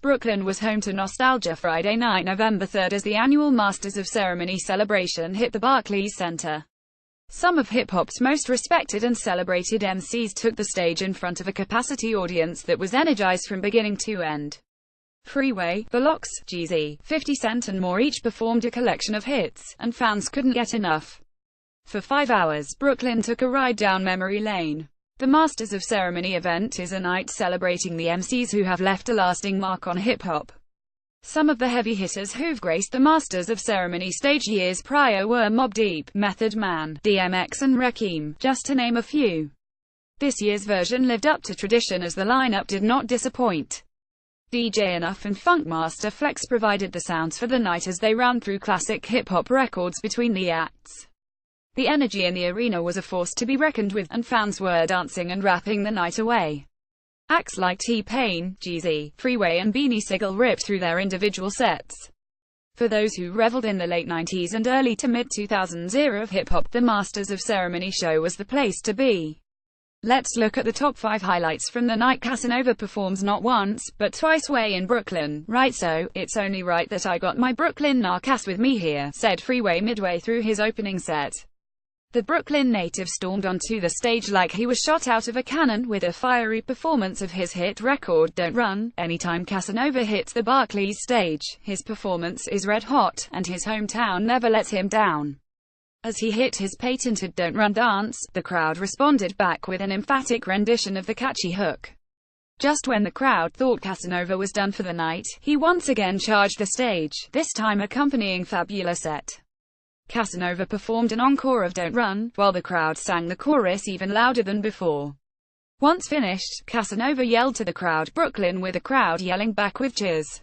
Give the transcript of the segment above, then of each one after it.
Brooklyn was home to nostalgia Friday night, November 3rd, as the annual Masters of Ceremony celebration hit the Barclays Center. Some of hip-hop's most respected and celebrated MCs took the stage in front of a capacity audience that was energized from beginning to end. Freeway, The Lox, Jeezy, 50 Cent and more each performed a collection of hits, and fans couldn't get enough. For 5 hours, Brooklyn took a ride down memory lane. The Masters of Ceremony event is a night celebrating the MCs who have left a lasting mark on hip-hop. Some of the heavy hitters who've graced the Masters of Ceremony stage years prior were Mobb Deep, Method Man, DMX and Rakim, just to name a few. This year's version lived up to tradition as the lineup did not disappoint. DJ Enough and Funkmaster Flex provided the sounds for the night as they ran through classic hip-hop records between the acts. The energy in the arena was a force to be reckoned with, and fans were dancing and rapping the night away. Acts like T-Pain, Jeezy, Freeway and Beanie Sigel ripped through their individual sets. For those who reveled in the late 90s and early to mid-2000s era of hip-hop, the Masters of Ceremony show was the place to be. Let's look at the top 5 highlights from the night. Casanova performs not once, but twice way in Brooklyn. Right, so it's only right that I got my Brooklyn narcass with me here, said Freeway midway through his opening set. The Brooklyn native stormed onto the stage like he was shot out of a cannon, with a fiery performance of his hit record, Don't Run. Anytime Casanova hits the Barclays stage, his performance is red hot, and his hometown never lets him down. As he hit his patented Don't Run dance, the crowd responded back with an emphatic rendition of the catchy hook. Just when the crowd thought Casanova was done for the night, he once again charged the stage, this time accompanying Fabolous set. Casanova performed an encore of Don't Run, while the crowd sang the chorus even louder than before. Once finished, Casanova yelled to the crowd Brooklyn, with the crowd yelling back with cheers.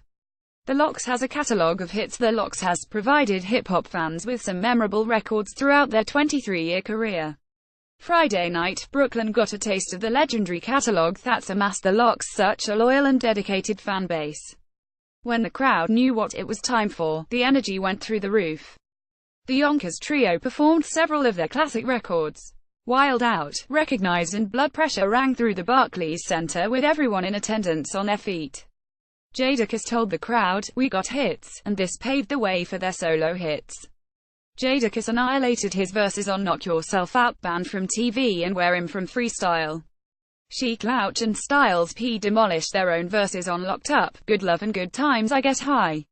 The Lox has a catalogue of hits. The Lox has provided hip-hop fans with some memorable records throughout their 23-year career. Friday night, Brooklyn got a taste of the legendary catalogue that's amassed the Lox such a loyal and dedicated fan base. When the crowd knew what it was time for, the energy went through the roof. The Yonkers trio performed several of their classic records. Wild Out, Recognized and Blood Pressure rang through the Barclays Center with everyone in attendance on their feet. Jadakiss told the crowd, "We got hits," and this paved the way for their solo hits. Jadakiss annihilated his verses on Knock Yourself Out, Banned from TV and Wear 'Em from Freestyle. Chic, Louch and Styles P demolished their own verses on Locked Up, Good Love and Good Times I Get High.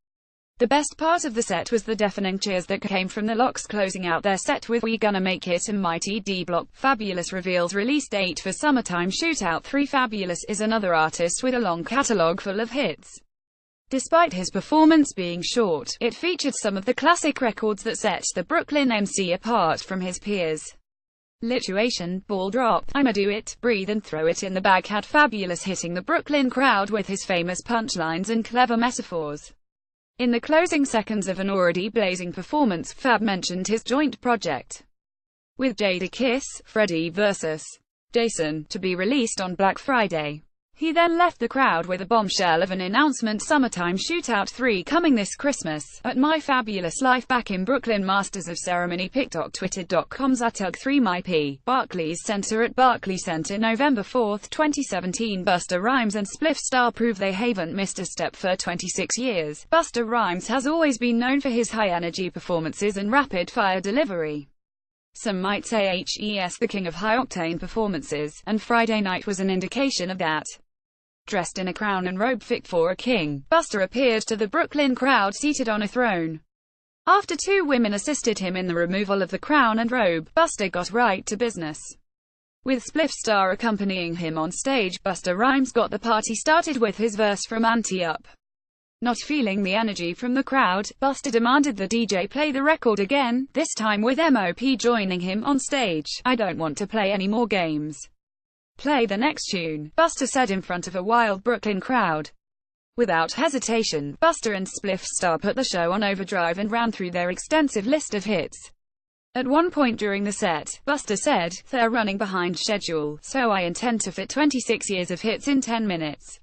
The best part of the set was the deafening cheers that came from the Lox closing out their set with We Gonna Make It and Mighty D Block. Fabolous reveals release date for Summertime Shootout 3. Fabolous is another artist with a long catalog full of hits. Despite his performance being short, it featured some of the classic records that set the Brooklyn MC apart from his peers. Lituation, Ball Drop, I'ma Do It, Breathe and Throw It in the Bag had Fabolous hitting the Brooklyn crowd with his famous punchlines and clever metaphors. In the closing seconds of an already blazing performance, Fab mentioned his joint project with Jadakiss, Freddie vs. Jason, to be released on Black Friday. He then left the crowd with a bombshell of an announcement: Summertime Shootout 3 coming this Christmas, at My Fabolous Life back in Brooklyn. Masters of Ceremony pic. Twitter.com/Tug3myp, Barclays Center at Barclays Center November 4, 2017. Busta Rhymes and Spliff Star prove they haven't missed a step for 26 years. Busta Rhymes has always been known for his high-energy performances and rapid-fire delivery. Some might say he's the king of high-octane performances, and Friday night was an indication of that. Dressed in a crown and robe fit for a king, Busta appeared to the Brooklyn crowd seated on a throne. After 2 women assisted him in the removal of the crown and robe, Busta got right to business. With Spliff Star accompanying him on stage, Busta Rhymes got the party started with his verse from Ante Up. Not feeling the energy from the crowd, Busta demanded the DJ play the record again, this time with MOP joining him on stage. I don't want to play any more games. Play the next tune, Busta said in front of a wild Brooklyn crowd. Without hesitation, Busta and Spliff Star put the show on overdrive and ran through their extensive list of hits. At one point during the set, Busta said, "They're running behind schedule, so I intend to fit 26 years of hits in 10 minutes.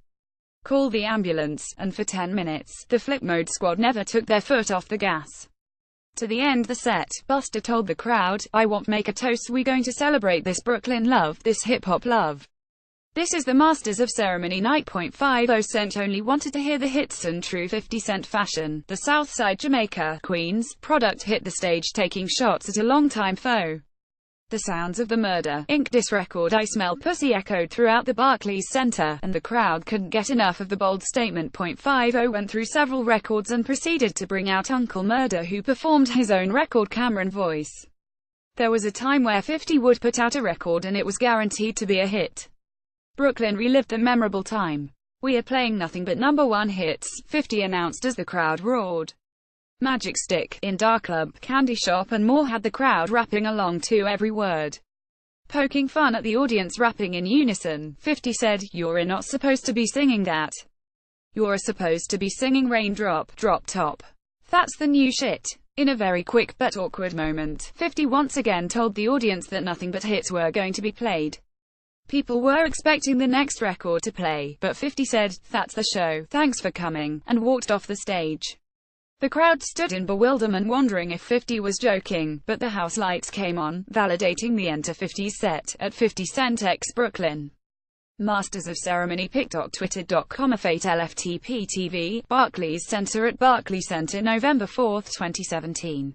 Call the ambulance," and for 10 minutes, the Flip Mode squad never took their foot off the gas. To the end the set, Busta told the crowd, "I want make a toast, we going to celebrate this Brooklyn love, this hip-hop love." This is the Masters of Ceremony night. 50 Cent only wanted to hear the hits in true 50 Cent fashion. The Southside Jamaica, Queens, product hit the stage taking shots at a longtime foe. The sounds of the Murder, Inc. diss record I Smell Pussy echoed throughout the Barclays Center, and the crowd couldn't get enough of the bold statement. 50 went through several records and proceeded to bring out Uncle Murder, who performed his own record Cameron voice. There was a time where 50 would put out a record and it was guaranteed to be a hit. Brooklyn relived the memorable time. "We are playing nothing but #1 hits," 50 announced as the crowd roared. Magic Stick, In Dark Club, Candy Shop and more had the crowd rapping along to every word. Poking fun at the audience rapping in unison, 50 said, "You're not supposed to be singing that. You're supposed to be singing Raindrop, Drop Top. That's the new shit." In a very quick but awkward moment, 50 once again told the audience that nothing but hits were going to be played. People were expecting the next record to play, but 50 said, "That's the show, thanks for coming," and walked off the stage. The crowd stood in bewilderment wondering if 50 was joking, but the house lights came on, validating the Enter 50's set, at 50 Cent x Brooklyn. Masters of Ceremony pic. Twitter.com Fate LFTP TV, Barclays Center at Barclays Center November 4, 2017.